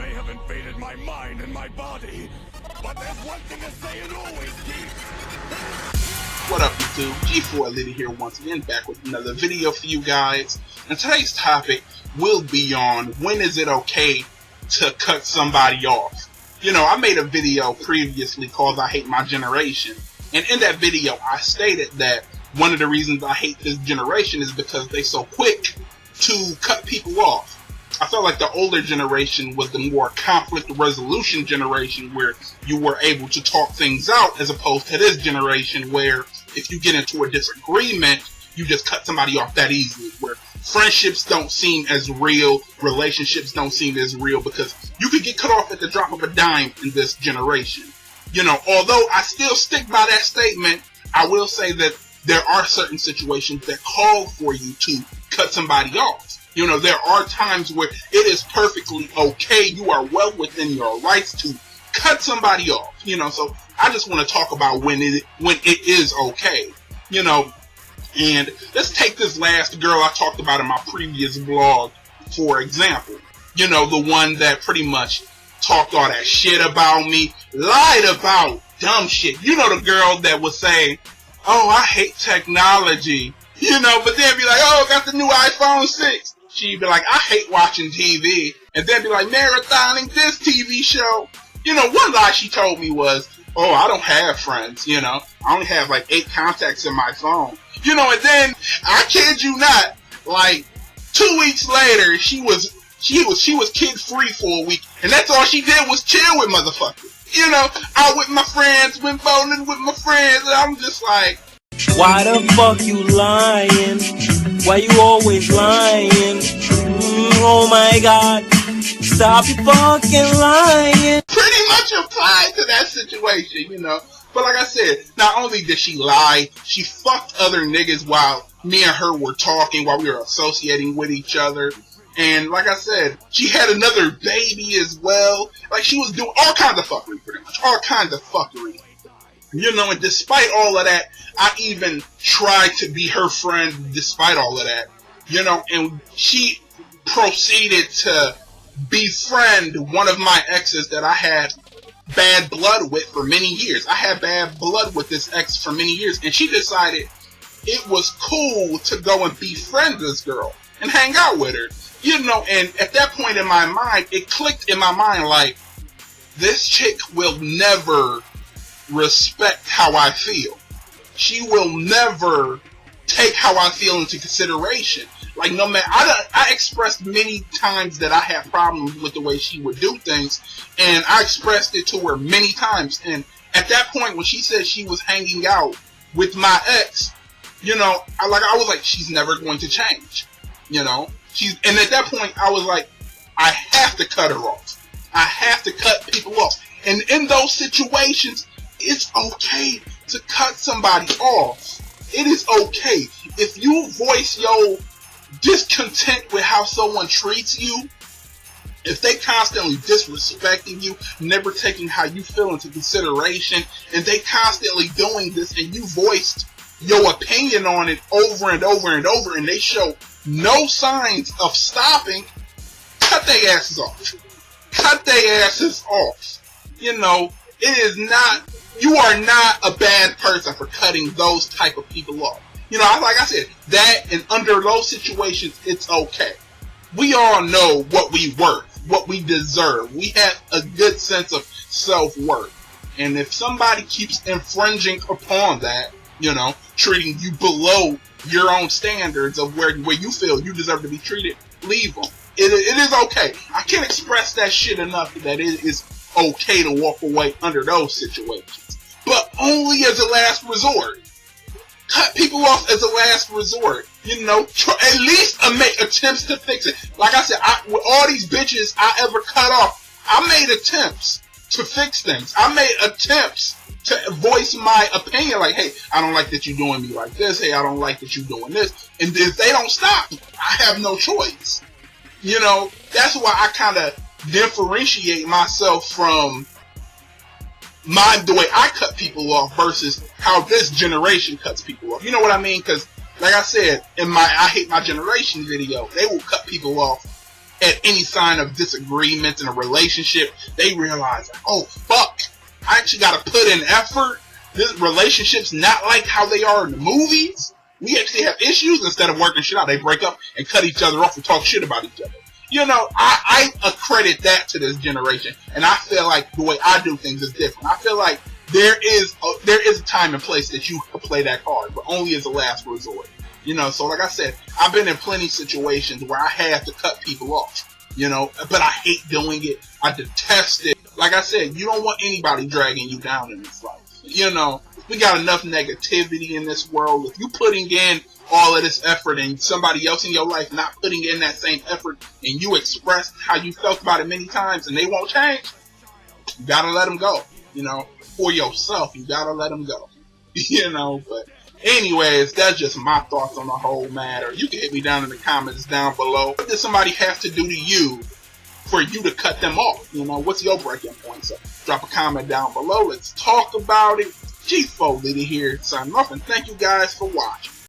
may have invaded my mind and my body, but there's one thing to say it always keeps. What up, YouTube? G4 Liddy here once again, back with another video for you guys. And today's topic will be on when is it okay to cut somebody off. You know, I made a video previously called I Hate My Generation. And in that video, I stated that one of the reasons I hate this generation is because they so quick to cut people off. I felt like the older generation was the more conflict resolution generation where you were able to talk things out, as opposed to this generation where if you get into a disagreement, you just cut somebody off that easily, where friendships don't seem as real, relationships don't seem as real, because you could get cut off at the drop of a dime in this generation. You know, although I still stick by that statement, I will say that there are certain situations that call for you to cut somebody off. You know, there are times where it is perfectly okay, you are well within your rights to cut somebody off. You know, so I just want to talk about when it is okay. You know, and let's take this last girl I talked about in my previous vlog, for example. You know, the one that pretty much talked all that shit about me, lied about dumb shit. You know, the girl that was saying, oh, I hate technology, you know, but then be like, oh, got the new iPhone 6. She'd be like, I hate watching TV, and then be like, marathoning this TV show. You know, one lie she told me was, oh, I don't have friends, you know, I only have like 8 contacts in my phone. You know, and then, I kid you not, like, 2 weeks later, she was kid free for a week, and that's all she did was chill with motherfuckers. You know, out with my friends, went bowling with my friends, and I'm just like, why the fuck you lying? Why you always lying? Oh my god, stop you fucking lying. Pretty much applied to that situation, you know. But like I said, not only did she lie, she fucked other niggas while me and her were talking, while we were associating with each other. And like I said, she had another baby as well. Like, she was doing all kinds of fuckery, pretty much. All kinds of fuckery. You know, and despite all of that, I even tried to be her friend despite all of that. You know, and she proceeded to befriend one of my exes that I had bad blood with for many years. I had bad blood with this ex for many years, and she decided it was cool to go and befriend this girl and hang out with her. You know, and at that point in my mind, it clicked in my mind like, this chick will never respect how I feel. She will never take how I feel into consideration. Like, no matter, I expressed many times that I had problems with the way she would do things, and I expressed it to her many times. And at that point, when she said she was hanging out with my ex, you know, I was like, she's never going to change. You know, and at that point, I was like, I have to cut her off. I have to cut people off. And in those situations, it's okay to cut somebody off. It is okay. If you voice your discontent with how someone treats you, if they constantly disrespecting you, never taking how you feel into consideration, and they constantly doing this, and you voiced your opinion on it over and over and over, and they show no signs of stopping, cut their asses off. Cut their asses off. You know, it is not, you are not a bad person for cutting those type of people off. You know, like I said, that and under those situations, it's okay. We all know what we worth, what we deserve. We have a good sense of self-worth. And if somebody keeps infringing upon that, you know, treating you below your own standards of where you feel you deserve to be treated, leave them. It is okay. I can't express that shit enough that it is okay to walk away under those situations. But only as a last resort. Cut people off as a last resort. You know, at least make attempts to fix it. Like I said, with all these bitches I ever cut off, I made attempts to fix things. I made attempts to voice my opinion. Like, hey, I don't like that you're doing me like this. Hey, I don't like that you're doing this. And if they don't stop, I have no choice. You know, that's why I kind of differentiate myself from the way I cut people off versus how this generation cuts people off. You know what I mean? Because, like I said, in my I Hate My Generation video, they will cut people off at any sign of disagreement in a relationship, they realize, oh fuck, I actually got to put in effort. This relationship's not like how they are in the movies. We actually have issues. Instead of working shit out, they break up and cut each other off and talk shit about each other. You know, I accredit that to this generation, and I feel like the way I do things is different. I feel like there is a time and place that you can play that card, but only as a last resort. You know, so like I said, I've been in plenty of situations where I have to cut people off, you know, but I hate doing it. I detest it. Like I said, you don't want anybody dragging you down in this life. You know, we got enough negativity in this world. If you putting in all of this effort and somebody else in your life not putting in that same effort, and you express how you felt about it many times and they won't change, you gotta let them go. You know, for yourself, you gotta let them go. You know, but anyways, that's just my thoughts on the whole matter. You can hit me down in the comments down below. What does somebody have to do to you for you to cut them off? You know, what's your breaking point? So drop a comment down below. Let's talk about it. G4 Liddy here, signing off, and thank you guys for watching.